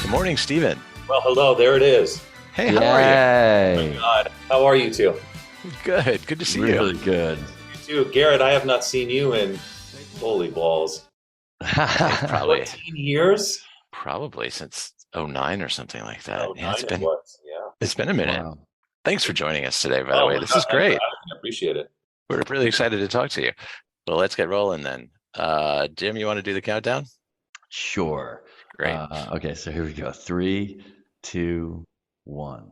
Good morning, Steven. Well, hello, there it is. Hey, how are you? Oh my God. How are you two? Good. Good to see Really you. good. You too. Garrett, I have not seen you in holy balls. Probably 14 years? since '09 or something like that. Oh, Yeah, nine it was. Yeah. it's been a minute. Wow. Thanks for joining us today, by the Oh way. my This God. is Thanks for great. having me. I appreciate it. We're really excited to talk to you. Well, let's get rolling then. Jim, you want to do the countdown? Sure. Great. Okay, so here we go. 3, 2, 1.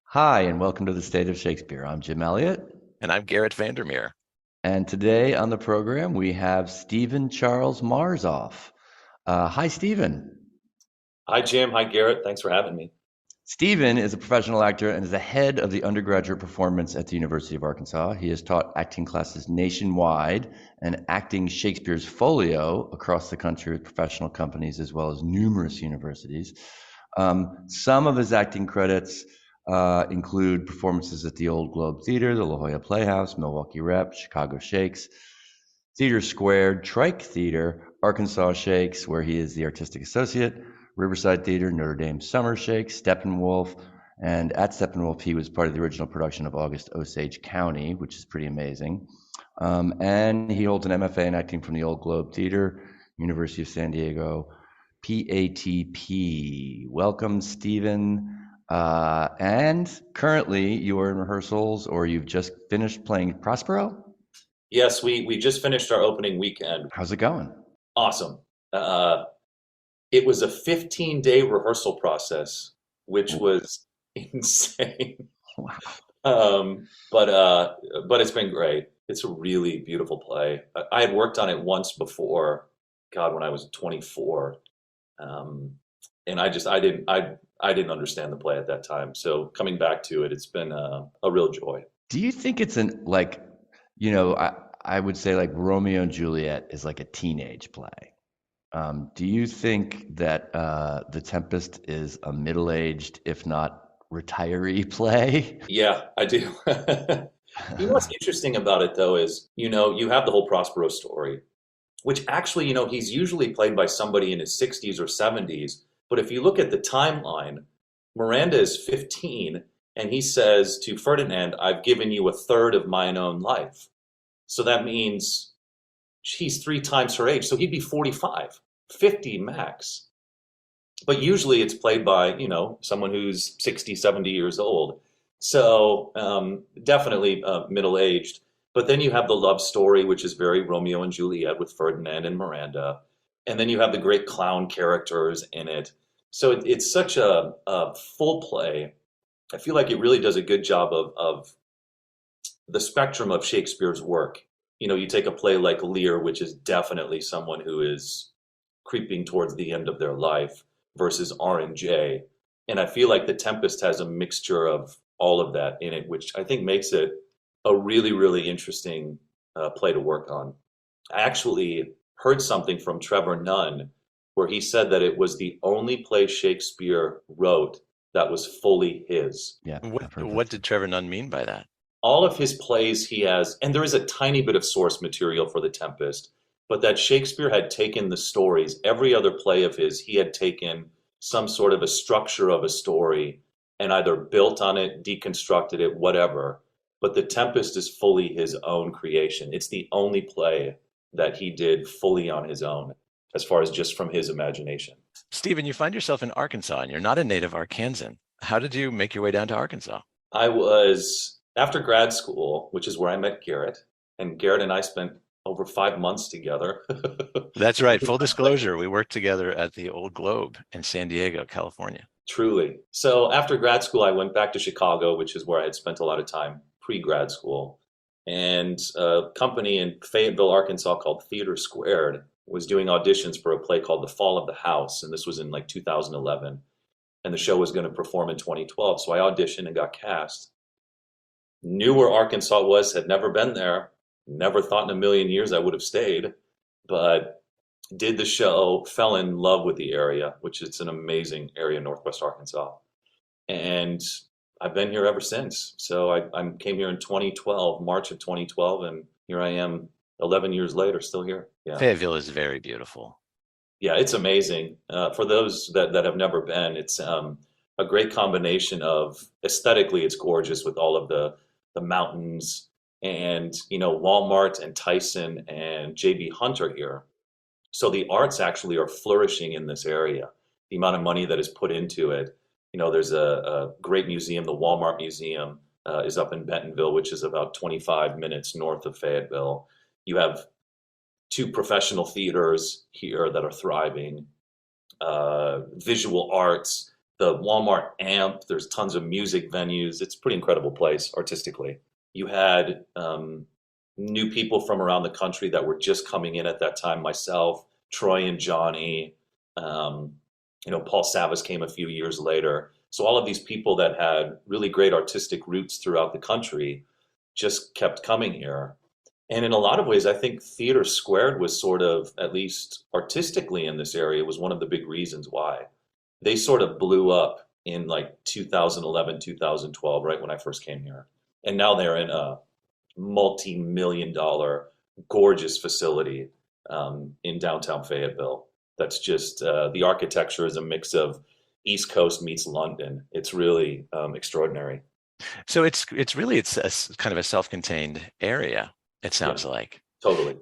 Hi, and welcome to the State of Shakespeare. I'm Jim Elliott, And I'm Garrett Vandermeer. and today on the program we have Steven Charles Marzolf. Hi, Steven. Hi, Jim. Hi, Garrett. Thanks for having me. Steven is a professional actor and is the head of the undergraduate performance at the University of Arkansas. He has taught acting classes nationwide and acting Shakespeare's folio across the country with professional companies as well as numerous universities. Some of his acting credits include performances at the Old Globe Theatre, the La Jolla Playhouse, Milwaukee Rep, Chicago Shakes, Theater Squared, Trike Theater, Arkansas Shakes, where he is the artistic associate, Riverside Theater, Notre Dame Summer Shakes, Steppenwolf, and at Steppenwolf he was part of the original production of August Osage County, which is pretty amazing. And he holds an MFA in acting from the Old Globe Theater, University of San Diego, PATP. Welcome, Steven. And currently you are in rehearsals or you've just finished playing Prospero? Yes, we just finished our opening weekend. How's it going? Awesome. It was a 15-day rehearsal process, which was insane. Wow. But it's been great. It's a really beautiful play. I had worked on it once before, God, when I was 24, and I didn't understand the play at that time. So coming back to it, it's been a real joy. Do you think it's I would say like Romeo and Juliet is like a teenage play. Do you think that The Tempest is a middle-aged, if not retiree play? Yeah, I do. What's interesting about it though is, you have the whole Prospero story, which actually, he's usually played by somebody in his 60s or 70s. But if you look at the timeline, Miranda is 15 and he says to Ferdinand, I've given you a third of mine own life. So that means she's 3 times her age. So he'd be 45, 50 max. But usually it's played by, someone who's 60, 70 years old. So definitely middle-aged. But then you have the love story, which is very Romeo and Juliet with Ferdinand and Miranda. And then you have the great clown characters in it. So it's such a full play. I feel like it really does a good job of the spectrum of Shakespeare's work. You take a play like Lear, which is definitely someone who is creeping towards the end of their life, versus R&J. And I feel like The Tempest has a mixture of all of that in it, which I think makes it a really, really interesting play to work on. I actually heard something from Trevor Nunn where he said that it was the only play Shakespeare wrote that was fully his. Yeah, What did Trevor Nunn mean by that? All of his plays he has, and there is a tiny bit of source material for The Tempest, but that Shakespeare had taken the stories, every other play of his, he had taken some sort of a structure of a story and either built on it, deconstructed it, whatever. But The Tempest is fully his own creation. It's the only play that he did fully on his own, as far as just from his imagination. Steven, you find yourself in Arkansas and you're not a native Arkansan. How did you make your way down to Arkansas? I was, after grad school, which is where I met Garrett, and Garrett and I spent over 5 months together. That's right. Full disclosure, we worked together at the Old Globe in San Diego, California. Truly. So after grad school, I went back to Chicago, which is where I had spent a lot of time pre-grad school. And a company in Fayetteville, Arkansas called Theater Squared was doing auditions for a play called The Fall of the House. And this was in like 2011. And the show was going to perform in 2012. So I auditioned and got cast. Knew where Arkansas was, had never been there. Never thought in a million years I would have stayed, but did the show, fell in love with the area, which is an amazing area in Northwest Arkansas. And I've been here ever since. So I came here in 2012, March of 2012, and here I am 11 years later, still here. Yeah. Fayetteville is very beautiful. Yeah, it's amazing. For those that have never been, it's a great combination of aesthetically, it's gorgeous with all of the mountains and Walmart and Tyson and JB Hunt are here. So the arts actually are flourishing in this area. The amount of money that is put into it. There's a great museum, the Walmart Museum, is up in Bentonville, which is about 25 minutes north of Fayetteville. You have two professional theaters here that are thriving, visual arts, the Walmart amp, there's tons of music venues. It's a pretty incredible place artistically. You had new people from around the country that were just coming in at that time, myself, Troy and Johnny, Paul Savas came a few years later. So all of these people that had really great artistic roots throughout the country just kept coming here. And in a lot of ways, I think Theater Squared was sort of, at least artistically in this area, was one of the big reasons why. They sort of blew up in like 2011, 2012, right when I first came here. And now they're in a multi-million-dollar, gorgeous facility in downtown Fayetteville. That's just, the architecture is a mix of East Coast meets London. It's really extraordinary. So it's a kind of a self-contained area, it sounds like. Totally.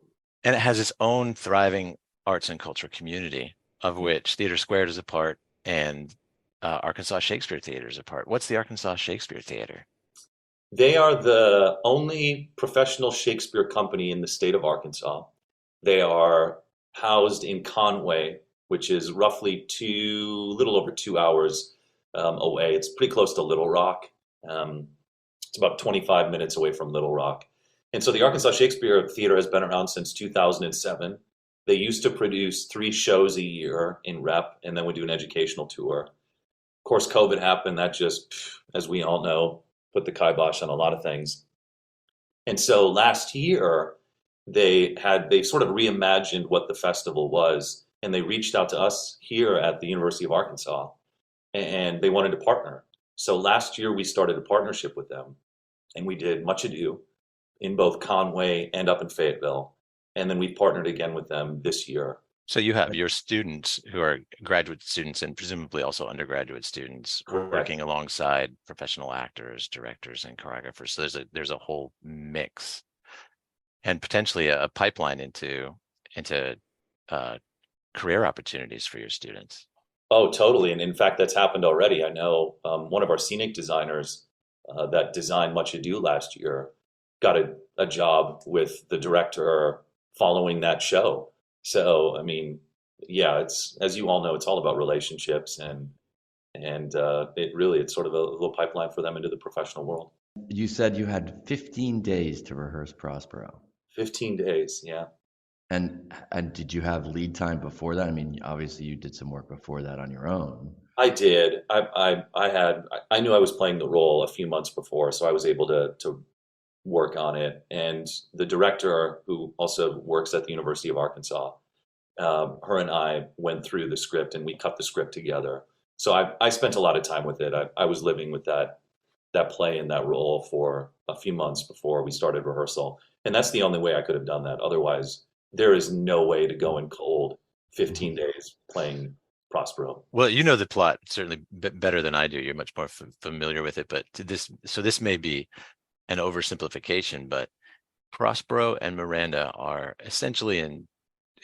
And it has its own thriving arts and culture community, of which Theater Squared is a part and Arkansas Shakespeare Theatre is a part. What's the Arkansas Shakespeare Theatre? They are the only professional Shakespeare company in the state of Arkansas. They are housed in Conway, which is roughly little over 2 hours away. It's pretty close to Little Rock. It's about 25 minutes away from Little Rock. And so the Arkansas Shakespeare Theatre has been around since 2007. They used to produce 3 shows a year in rep, and then we do an educational tour. Of course, COVID happened. That just, as we all know, put the kibosh on a lot of things. And so last year, they sort of reimagined what the festival was, and they reached out to us here at the University of Arkansas, and they wanted to partner. So last year, we started a partnership with them, and we did Much Ado in both Conway and up in Fayetteville. And then we partnered again with them this year. So you have your students who are graduate students and presumably also undergraduate students. Correct. Working alongside professional actors, directors, and choreographers. So there's a whole mix and potentially a pipeline into career opportunities for your students. Oh, totally. And in fact, that's happened already. I know one of our scenic designers that designed Much Ado last year got a job with the director following that show. So, I mean, yeah, it's, as you all know, it's all about relationships and it's sort of a little pipeline for them into the professional world. You said you had 15 days to rehearse Prospero. 15 days, yeah. And did you have lead time before that? I mean, obviously you did some work before that on your own. I did. I knew I was playing the role a few months before, so I was able to work on it. And the director, who also works at the University of Arkansas, her and I went through the script and we cut the script together. So I spent a lot of time with it. I was living with that play and that role for a few months before we started rehearsal. And that's the only way I could have done that. Otherwise, there is no way to go in cold 15 days playing Prospero. Well, you know the plot certainly better than I do. You're much more familiar with it. But this may be an oversimplification, but Prospero and Miranda are essentially in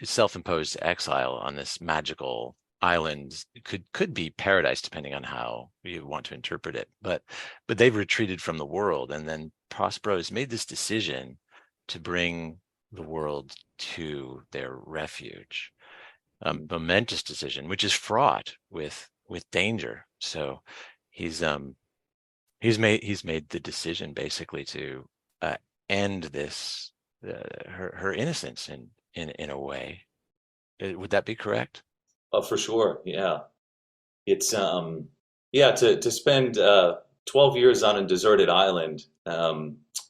self-imposed exile on this magical island. It could be paradise, depending on how you want to interpret it. But they've retreated from the world, and then Prospero has made this decision to bring the world to their refuge. Momentous decision, which is fraught with danger. So he's made the decision basically to end this her innocence in a way. Would that be correct? For sure, yeah. It's to spend 12 years on a deserted island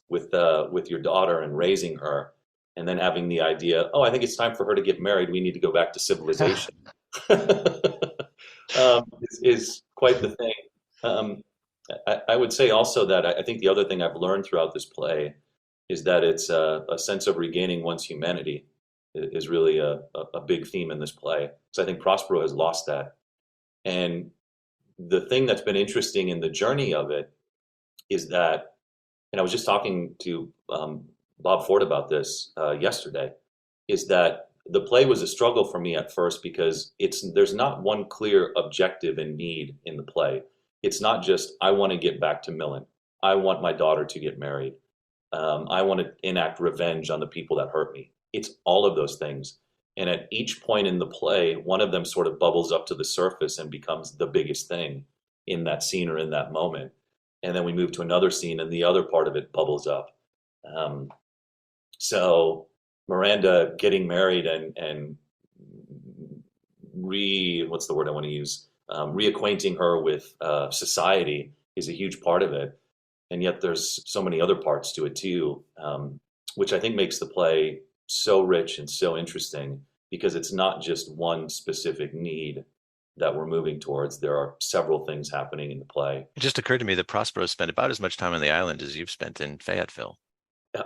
with your daughter and raising her, and then having the idea, I think it's time for her to get married. We need to go back to civilization. Is quite the thing. I would say also that I think the other thing I've learned throughout this play is that it's a sense of regaining one's humanity. is really a big theme in this play. So I think Prospero has lost that. And the thing that's been interesting in the journey of it is that, and I was just talking to Bob Ford about this yesterday, is that the play was a struggle for me at first because there's not one clear objective and need in the play. It's not just, I want to get back to Millen. I want my daughter to get married. I want to enact revenge on the people that hurt me. It's all of those things. And at each point in the play, one of them sort of bubbles up to the surface and becomes the biggest thing in that scene or in that moment. And then we move to another scene and the other part of it bubbles up. So Miranda getting married and what's the word I want to use? Reacquainting her with society is a huge part of it. And yet there's so many other parts to it too, which I think makes the play so rich and so interesting, because it's not just one specific need that we're moving towards. There are several things happening in the play. It just occurred to me that Prospero spent about as much time on the island as you've spent in Fayetteville.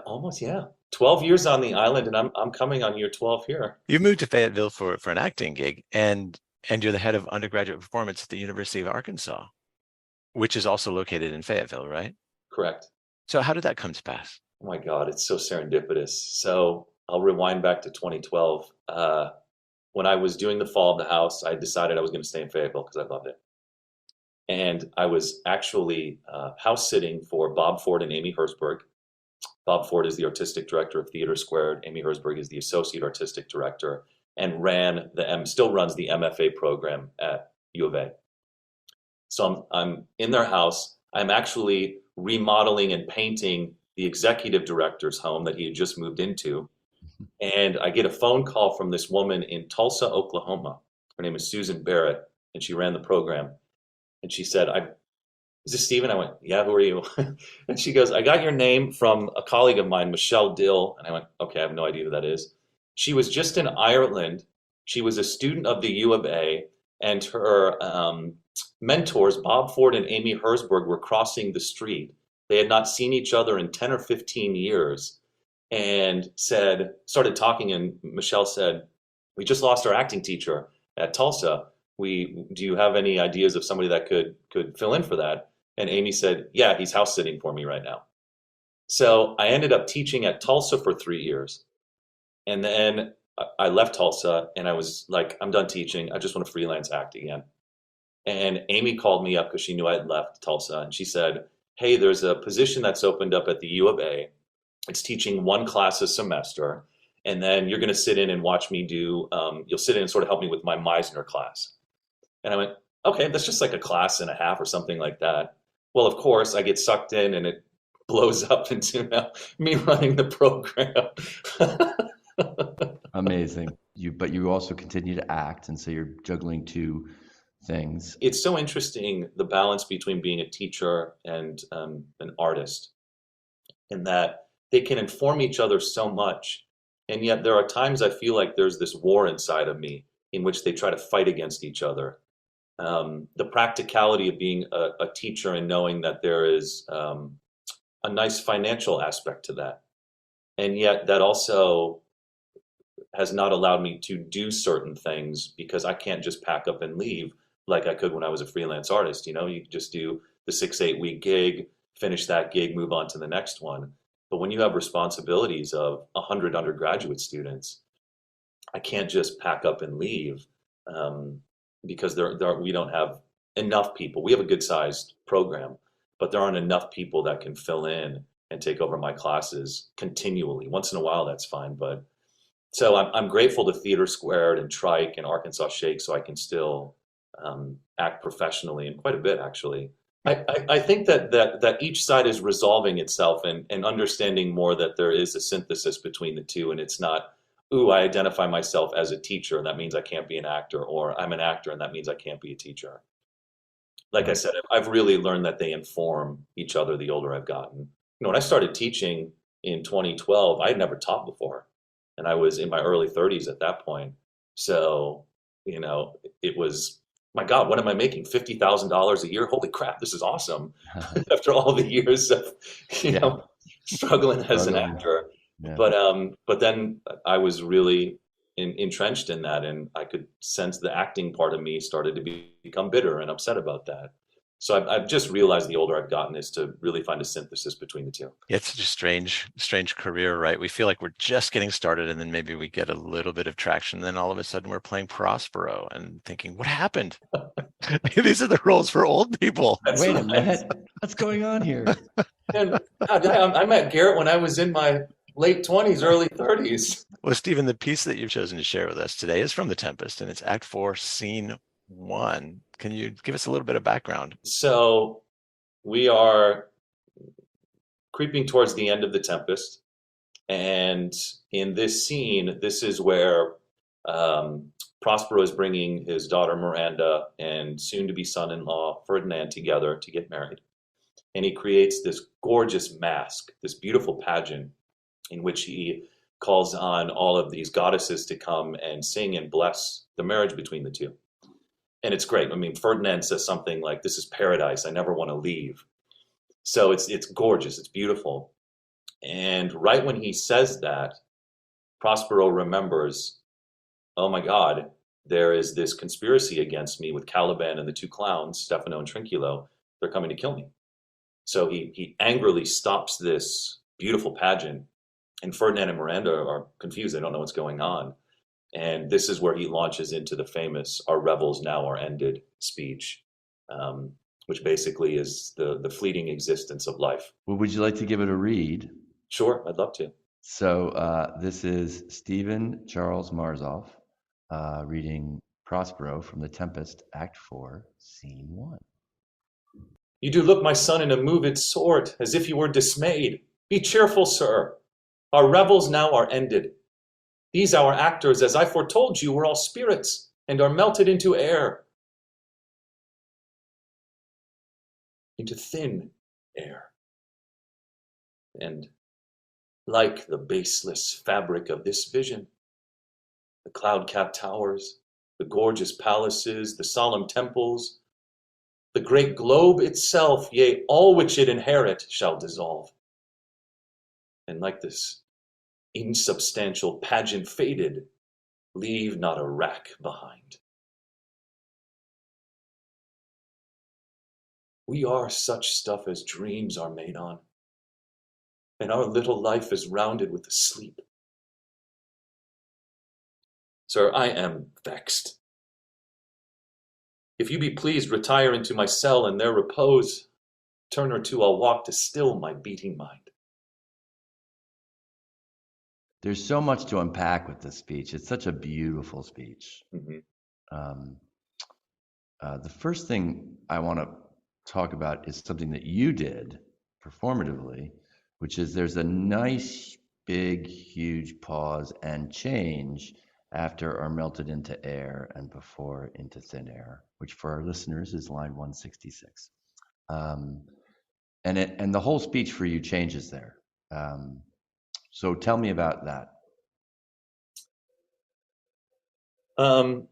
Almost, yeah. 12 years on the island, and I'm coming on year 12 here. You moved to Fayetteville for an acting gig, and you're the head of undergraduate performance at the University of Arkansas, which is also located in Fayetteville, right? Correct. So how did that come to pass? Oh my God, it's so serendipitous. So I'll rewind back to 2012. When I was doing the Fall of the House, I decided I was going to stay in Fayetteville because I loved it. And I was actually house sitting for Bob Ford and Amy Herzberg. Bob Ford is the artistic director of Theater Squared. Amy Herzberg is the associate artistic director and still runs the MFA program at U of A. So I'm in their house. I'm actually remodeling and painting the executive director's home that he had just moved into. And I get a phone call from this woman in Tulsa, Oklahoma. Her name is Susan Barrett, and she ran the program. And she said, is this Steven? I went, yeah, who are you? And she goes, I got your name from a colleague of mine, Michelle Dill. And I went, okay, I have no idea who that is. She was just in Ireland. She was a student of the U of A, and her mentors, Bob Ford and Amy Herzberg, were crossing the street. They had not seen each other in 10 or 15 years and started talking. And Michelle said, we just lost our acting teacher at Tulsa. Do you have any ideas of somebody that could fill in for that? And Amy said, yeah, he's house sitting for me right now. So I ended up teaching at Tulsa for 3 years. And then I left Tulsa and I was like, I'm done teaching. I just want to freelance act again. And Amy called me up because she knew I had left Tulsa. And she said, hey, there's a position that's opened up at the U of A. It's teaching one class a semester. And then you're going to sit in and watch me you'll sit in and sort of help me with my Meisner class. And I went, okay, that's just like a class and a half or something like that. Well, of course, I get sucked in and it blows up into now me running the program. Amazing. But you also continue to act, and so you're juggling two things. It's so interesting, the balance between being a teacher and an artist, in that they can inform each other so much. And yet there are times I feel like there's this war inside of me in which they try to fight against each other. The practicality of being a teacher and knowing that there is a nice financial aspect to that. And yet that also has not allowed me to do certain things because I can't just pack up and leave like I could when I was a freelance artist. You know, you just do the 6-8 week gig, finish that gig, move on to the next one. But when you have responsibilities of 100 undergraduate students, I can't just pack up and leave because we don't have enough people. We have a good sized program, but there aren't enough people that can fill in and take over my classes continually. Once in a while, that's fine. But so I'm grateful to Theater Squared and Trike and Arkansas Shake so I can still act professionally, and quite a bit, actually. I think that each side is resolving itself and understanding more that there is a synthesis between the two, and it's not, ooh, I identify myself as a teacher and that means I can't be an actor, or I'm an actor and that means I can't be a teacher. Like I said, I've really learned that they inform each other the older I've gotten. You know, when I started teaching in 2012, I had never taught before, and I was in my early 30s at that point. So, you know, it was, my God, what am I making? $50,000 a year? Holy crap, this is awesome. After all the years of, you know, struggling as an actor. Yeah. But then I was really entrenched in that, and I could sense the acting part of me started to become bitter and upset about that. So I've just realized the older I've gotten is to really find a synthesis between the two. It's such a strange career, right? We feel like we're just getting started, and then maybe we get a little bit of traction. And then all of a sudden we're playing Prospero and thinking, what happened? These are the roles for old people. That's Wait a right. minute. What's going on here? And God, I met Garrett when I was in my late 20s, early 30s. Well, Stephen, the piece that you've chosen to share with us today is from The Tempest, and it's Act 4, Scene 1. Can you give us a little bit of background? So we are creeping towards the end of The Tempest. And in this scene, this is where Prospero is bringing his daughter Miranda and soon-to-be son-in-law Ferdinand together to get married. And he creates this gorgeous masque, this beautiful pageant in which he calls on all of these goddesses to come and sing and bless the marriage between the two. And it's great. I mean, Ferdinand says something like, "This is paradise. I never want to leave." So it's gorgeous. It's beautiful. And right when he says that, Prospero remembers, oh my God, there is this conspiracy against me with Caliban and the two clowns, Stefano and Trinculo. They're coming to kill me. So he angrily stops this beautiful pageant, and Ferdinand and Miranda are confused. They don't know what's going on. And this is where he launches into the famous "Our revels now are ended" speech, which basically is the fleeting existence of life. Well, would you like to give it a read? Sure, I'd love to. So this is Steven Charles Marzolf reading Prospero from The Tempest, Act 4, Scene 1. You do look, my son, in a moved sort, as if you were dismayed. Be cheerful, sir. Our revels now are ended. These our actors, as I foretold you, were all spirits, and are melted into air. Into thin air. And like the baseless fabric of this vision, the cloud-capped towers, the gorgeous palaces, the solemn temples, the great globe itself, yea, all which it inherit, shall dissolve. And like this insubstantial pageant faded, leave not a rack behind. We are such stuff as dreams are made on, and our little life is rounded with the sleep. Sir, I am vexed. If you be pleased, retire into my cell, and there repose. Turn or two I'll walk to still my beating mind. There's so much to unpack with this speech. It's such a beautiful speech. Mm-hmm. The first thing I want to talk about is something that you did performatively, which is there's a nice, big, huge pause and change after are melted into air and before into thin air, which for our listeners is line 166. And the whole speech for you changes there. So tell me about that. The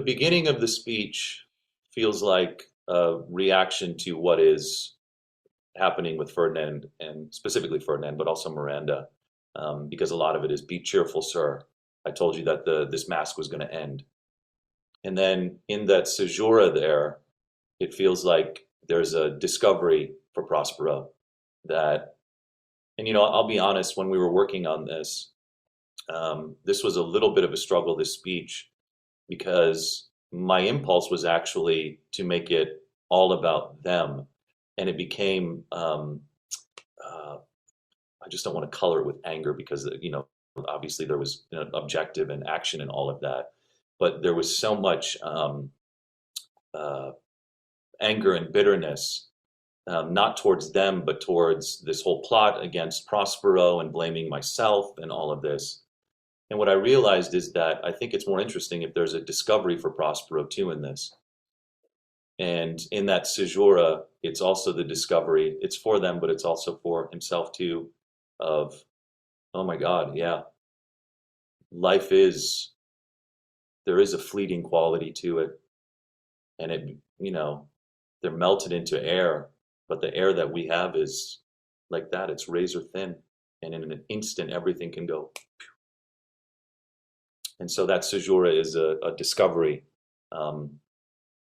beginning of the speech feels like a reaction to what is happening with Ferdinand, and specifically Ferdinand, but also Miranda, because a lot of it is, be cheerful, sir. I told you that this masque was going to end. And then in that caesura there, it feels like there's a discovery for Prospero that, and I'll be honest, when we were working on this, this was a little bit of a struggle, this speech, because my impulse was actually to make it all about them. And it became, I just don't want to color it with anger because, obviously there was objective and action and all of that. But there was so much anger and bitterness, not towards them, but towards this whole plot against Prospero and blaming myself and all of this. And what I realized is that I think it's more interesting if there's a discovery for Prospero too in this. And in that caesura, it's also the discovery. It's for them, but it's also for himself too, of, oh my God, yeah, there is a fleeting quality to it. And it, they're melted into air, but the air that we have is like that. It's razor thin. and in an instant, everything can go. And so that caesura is a discovery,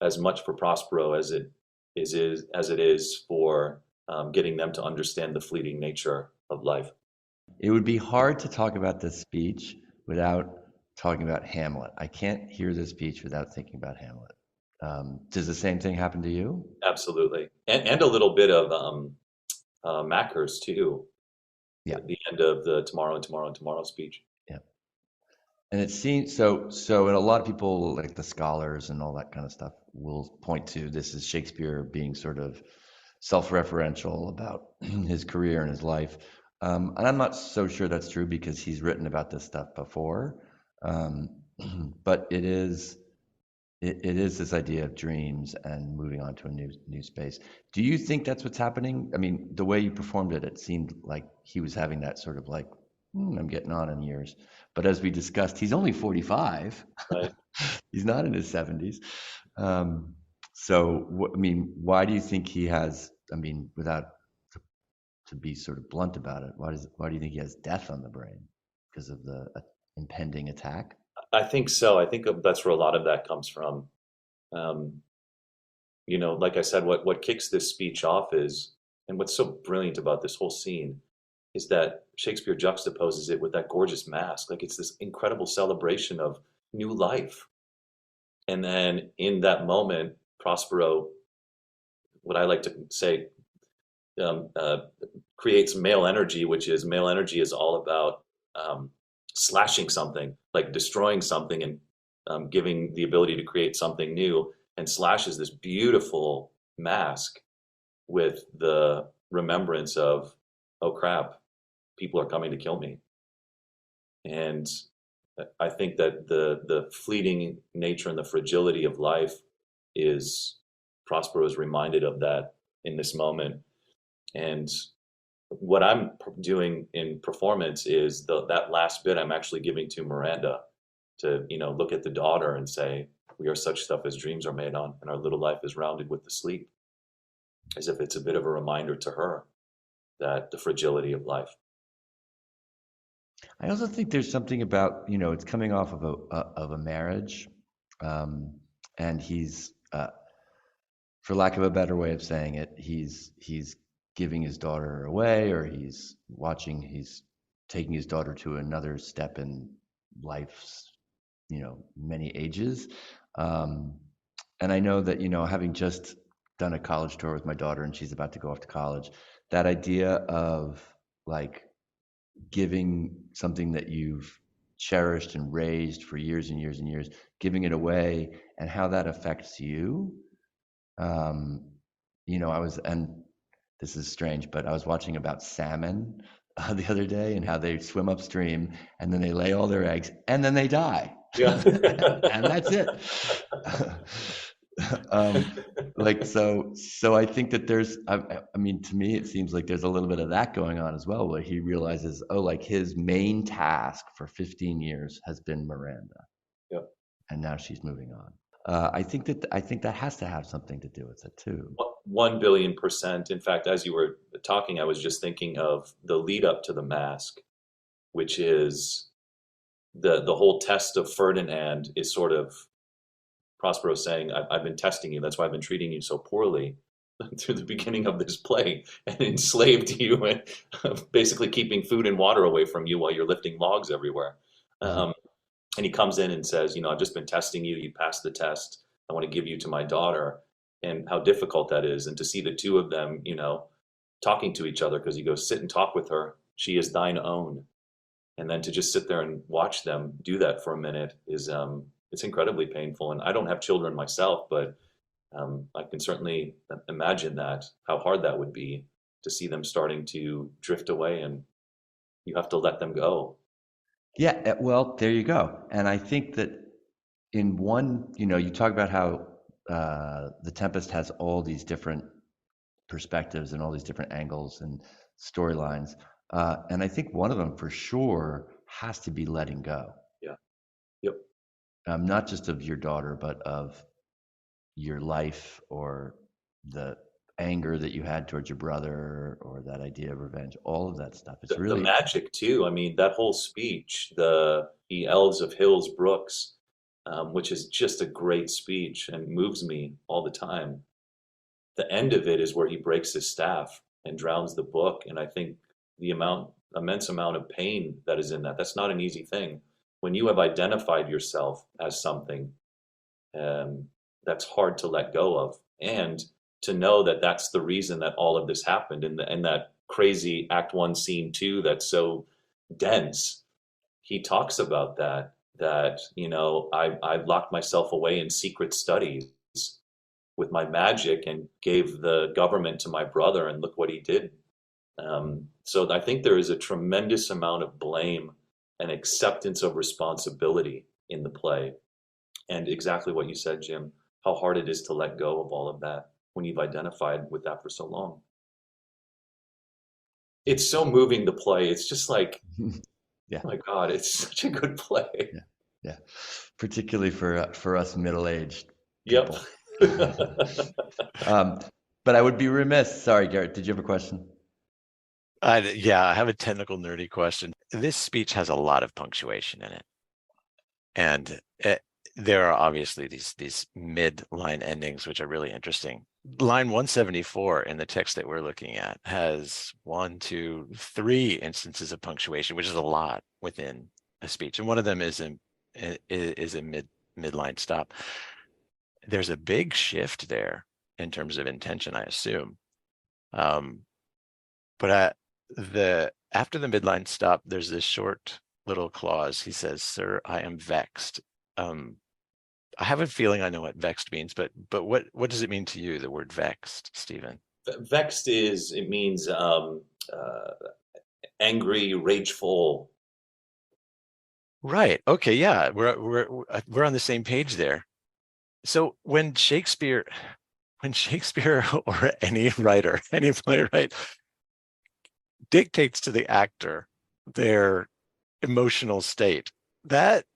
as much for Prospero as it is for getting them to understand the fleeting nature of life. It would be hard to talk about this speech without talking about Hamlet. I can't hear this speech without thinking about Hamlet. Does the same thing happen to you? Absolutely, and a little bit of Macker's too. Yeah. At the end of the tomorrow and tomorrow and tomorrow speech. Yeah. And it seems so, and a lot of people, like the scholars and all that kind of stuff, will point to this as Shakespeare being sort of self-referential about his career and his life. And I'm not so sure that's true because he's written about this stuff before. But it is this idea of dreams and moving on to a new space. Do you think that's what's happening? I mean, the way you performed it, it seemed like he was having that sort of like, I'm getting on in years. But as we discussed, he's only 45. Right. He's not in his 70s. So, I mean, why do you think he has, I mean, without to be sort of blunt about it, why do you think he has death on the brain? Because of the impending attack? I think so. I think that's where a lot of that comes from. Like I said, what kicks this speech off is, and what's so brilliant about this whole scene is that Shakespeare juxtaposes it with that gorgeous mask. Like it's this incredible celebration of new life. And then in that moment, Prospero, what I like to say, creates male energy, which is male energy is all about slashing something, like destroying something and giving the ability to create something new, and slashes this beautiful mask with the remembrance of, oh crap, people are coming to kill me. And I think that the fleeting nature and the fragility of life is, Prospero is reminded of that in this moment. And what I'm doing in performance is that last bit I'm actually giving to Miranda to, look at the daughter and say, we are such stuff as dreams are made on, and our little life is rounded with the sleep, as if it's a bit of a reminder to her that the fragility of life. I also think there's something about, it's coming off of a marriage, and he's, for lack of a better way of saying it, he's giving his daughter away, or he's taking his daughter to another step in life's, many ages. And I know that, having just done a college tour with my daughter and she's about to go off to college, that idea of like giving something that you've cherished and raised for years and years and years, giving it away, and how that affects you. And this is strange, but I was watching about salmon the other day and how they swim upstream and then they lay all their eggs and then they die. Yeah. And that's it. So I think that there's, I mean, to me, it seems like there's a little bit of that going on as well, where he realizes, like his main task for 15 years has been Miranda. Yep. And now she's moving on. I think that has to have something to do with it too. 1 billion%. In fact, as you were talking, I was just thinking of the lead up to the mask, which is the whole test of Ferdinand is sort of Prospero saying, I've been testing you. That's why I've been treating you so poorly through the beginning of this play, and enslaved you and basically keeping food and water away from you while you're lifting logs everywhere. And he comes in and says, I've just been testing you. You passed the test. I want to give you to my daughter, and how difficult that is. And to see the two of them, talking to each other, because he goes, sit and talk with her. She is thine own. And then to just sit there and watch them do that for a minute is, it's incredibly painful. And I don't have children myself, but I can certainly imagine how hard that would be to see them starting to drift away, and you have to let them go. Yeah, well, there you go. And I think that in one, you talk about how the Tempest has all these different perspectives and all these different angles and storylines. And I think one of them for sure has to be letting go. Yeah. Yep. Not just of your daughter, but of your life, or the anger that you had towards your brother or that idea of revenge, all of that stuff. It's The really, magic too. I mean, that whole speech, the Ye elves of hills, brooks, which is just a great speech and moves me all the time. The end of it is where he breaks his staff and drowns the book. And I think the immense amount of pain that is in that, that's not an easy thing. When you have identified yourself as something, that's hard to let go of. And to know that that's the reason that all of this happened and that crazy Act One, Scene Two that's so dense. He talks about that, I've locked myself away in secret studies with my magic and gave the government to my brother, and look what he did. So I think there is a tremendous amount of blame and acceptance of responsibility in the play. And exactly what you said, Jim, how hard it is to let go of all of that when you've identified with that for so long. It's so moving, the play. It's just like, yeah. oh my God, it's such a good play. Yeah. Yeah. Particularly for us middle-aged Yep. people. But I would be remiss. Sorry, Garrett, did you have a question? Yeah, I have a technical nerdy question. This speech has a lot of punctuation in it. And there are obviously these mid-line endings, which are really interesting. Line 174 in the text that we're looking at has 1, 2, 3 instances of punctuation, which is a lot within a speech. And one of them is a mid-line stop. There's a big shift there in terms of intention, I assume. But after the midline stop, there's this short little clause. He says, "Sir, I am vexed." I have a feeling I know what vexed means, but what does it mean to you, the word vexed, Stephen? Vexed it means angry, rageful. Right. Okay. Yeah. We're on the same page there. So when Shakespeare or any writer, any playwright dictates to the actor their emotional state, that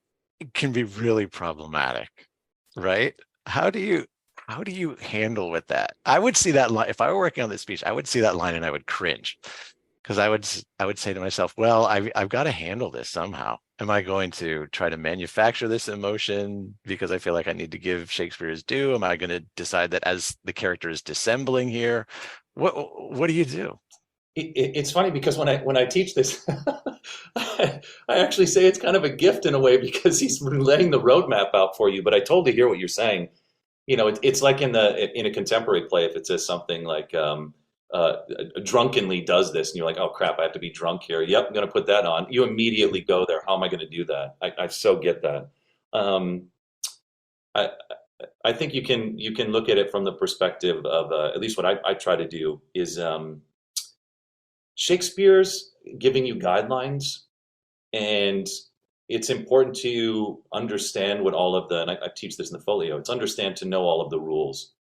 can be really problematic, right? How do you handle with that? I would see that line if I were working on this speech. I would see that line and I would cringe, because I would say to myself, well, I've got to handle this somehow. Am I going to try to manufacture this emotion because I feel like I need to give Shakespeare his due? Am I going to decide that as the character is dissembling here? What do you do? It's funny because when I teach this, I actually say it's kind of a gift in a way because he's laying the roadmap out for you. But I totally hear what you're saying. It's like in a contemporary play, if it says something like drunkenly does this, and you're like, oh crap, I have to be drunk here. Yep, I'm going to put that on. You immediately go there. How am I going to do that? I so get that. I think you can look at it from the perspective of at least what I try to do is. Shakespeare's giving you guidelines, and it's important to understand what all of and I teach this in the folio, it's understand to know all of the rules,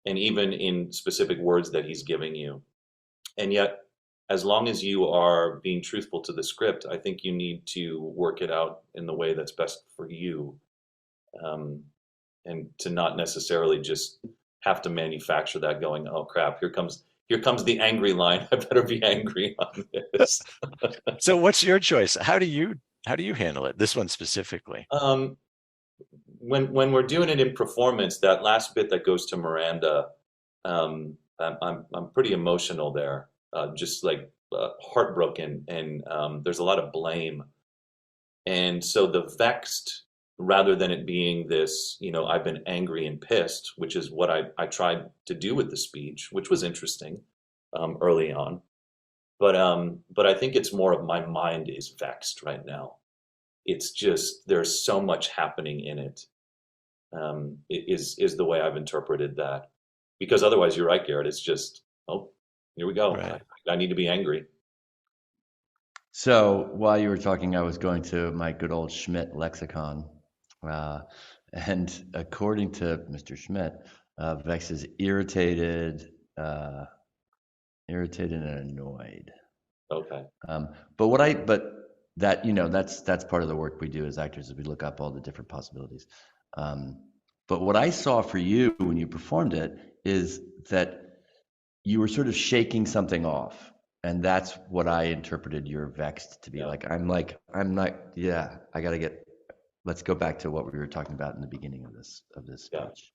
and even in specific words that he's giving you. And yet, as long as you are being truthful to the script, I think you need to work it out in the way that's best for you, and to not necessarily just have to manufacture that going, oh crap, here comes the angry line. I better be angry on this. So what's your choice? How do you handle it? This one specifically. When we're doing it in performance, that last bit that goes to Miranda, I'm pretty emotional there, just like heartbroken, and there's a lot of blame. And so the vexed, rather than it being this, I've been angry and pissed, which is what I tried to do with the speech, which was interesting early on. But I think it's more of my mind is vexed right now. It's just, there's so much happening in it. It is the way I've interpreted that. Because otherwise, you're right, Garrett. It's just, oh, here we go. Right. I need to be angry. So while you were talking, I was going to my good old Schmidt lexicon. And according to Mr. Schmidt, vex is irritated and annoyed. Okay. But that's part of the work we do as actors, is we look up all the different possibilities. But what I saw for you when you performed it is that you were sort of shaking something off. And that's what I interpreted your vexed to be. Yeah. I'm not, yeah, let's go back to what we were talking about in the beginning of this speech.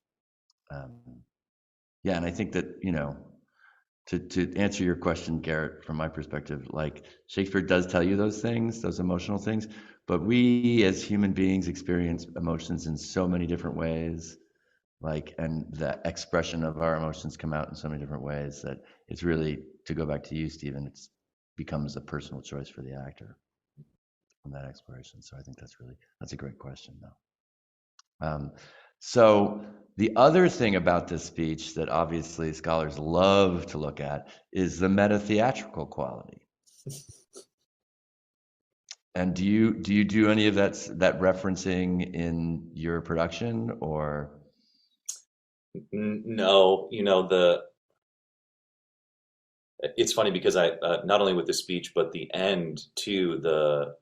Yeah. And I think that, to answer your question, Garrett, from my perspective, like Shakespeare does tell you those things, those emotional things, but we as human beings experience emotions in so many different ways, and the expression of our emotions come out in so many different ways that it's really, to go back to you, Steven, it becomes a personal choice for the actor from that exploration. So I think that's a great question, though. So the other thing about this speech that obviously scholars love to look at is the meta-theatrical quality. And do you do any of that referencing in your production, or? No, it's funny because I not only with the speech but the end to the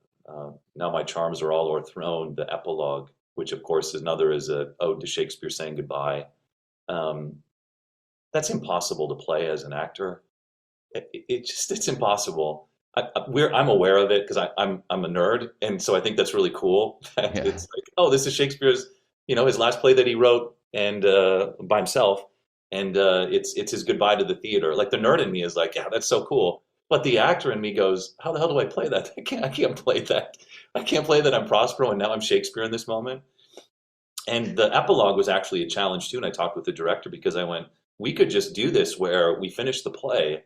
now my charms are all o'erthrown, the epilogue, which of course is a ode to Shakespeare saying goodbye. That's impossible to play as an actor. It's impossible. I'm aware of it because I'm a nerd, and so I think that's really cool. Yeah. It's like, oh, this is Shakespeare's, his last play that he wrote and by himself, and it's his goodbye to the theater. Like the nerd in me is like, yeah, that's so cool. But the actor in me goes, how the hell do I play that? I can't play that. I can't play that I'm Prospero and now I'm Shakespeare in this moment. And the epilogue was actually a challenge too. And I talked with the director because I went, we could just do this where we finish the play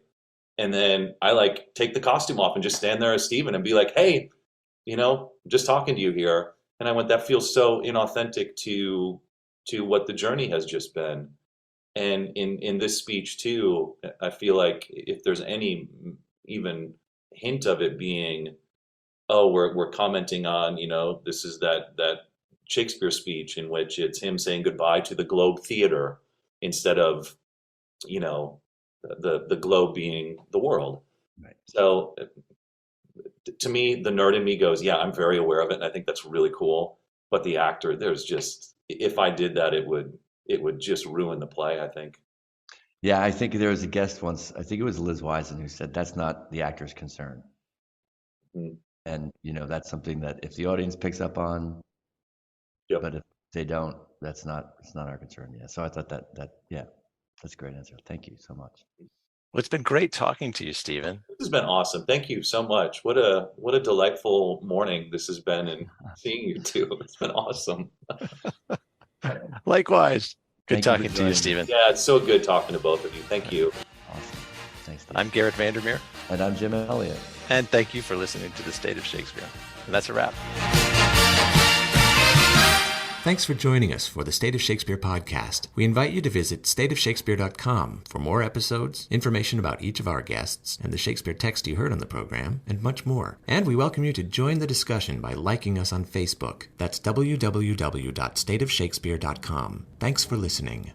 and then I take the costume off and just stand there as Steven and be like, hey, just talking to you here. And I went, that feels so inauthentic to what the journey has just been. And in this speech too, I feel like if there's any even hint of it being, oh, we're commenting on, this is that Shakespeare speech in which it's him saying goodbye to the Globe Theater instead of, the globe being the world. Right. So to me, the nerd in me goes, yeah, I'm very aware of it. And I think that's really cool. But the actor, if I did that, it would just ruin the play, I think. Yeah, I think there was a guest once, I think it was Liz Wiseman, who said that's not the actor's concern. Mm. And, that's something that if the audience picks up on, Yep. But if they don't, it's not our concern. Yeah. So I thought that yeah, that's a great answer. Thank you so much. Well, it's been great talking to you, Steven. This has been awesome. Thank you so much. What a delightful morning this has been, and seeing you too. It's been awesome. Likewise. Good Thank you for talking to you, joining me. Steven. Yeah, it's so good talking to both of you. Thank you. Awesome. Thanks, Steve. I'm Garrett Vandermeer, And I'm Jim Elliott. and thank you for listening to The State of Shakespeare. And that's a wrap. Thanks for joining us for the State of Shakespeare podcast. We invite you to visit stateofshakespeare.com for more episodes, information about each of our guests, and the Shakespeare text you heard on the program, and much more. And we welcome you to join the discussion by liking us on Facebook. That's www.stateofshakespeare.com. Thanks for listening.